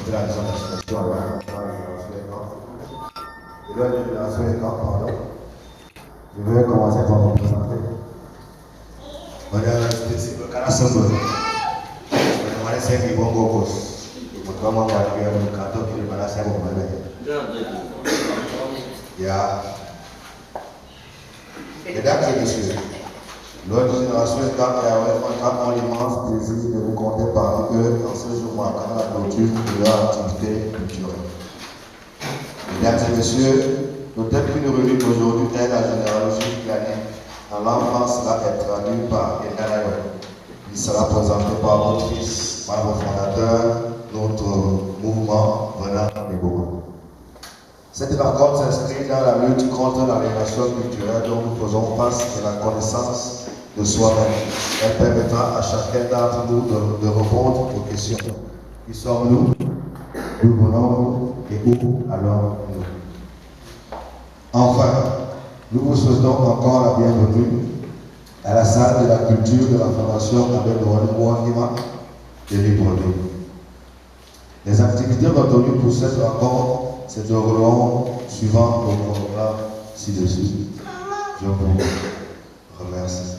fait la mission d'association à la génération est grande, pardon. Je vais commencer par vous présenter. Madame spécifique, Kanasamba. Madame Sengi Bongo Kos. Comment on va arriver à mon canton qui est Madame Sengi Bongo. Ya. Mesdames et messieurs, notre génération est vraiment l'immense plaisir de vous compter parmi eux en ce jour marquant la clôture de leur activité culturelle. Mesdames et messieurs, le thème qui nous réunit aujourd'hui est la généalogie planée. En l'enfant sera être traduit par Enalayo. Il sera présenté par notre fils, membre fondateur, notre mouvement venant des Bogo. Cette rencontre s'inscrit dans la lutte contre l'aliénation culturelle dont nous faisons face et la connaissance de soi-même. Elle permettra à chacun d'entre nous de répondre aux questions. Qui sommes-nous? D'où venons-nous? Et où allons-nous? Enfin, nous vous souhaitons encore la bienvenue à la salle de la culture de la Fondation Abel Ouangima de Libreville. Les activités retenues pour cette rencontre se dérouleront suivant le programme ci-dessus. Je vous remercie.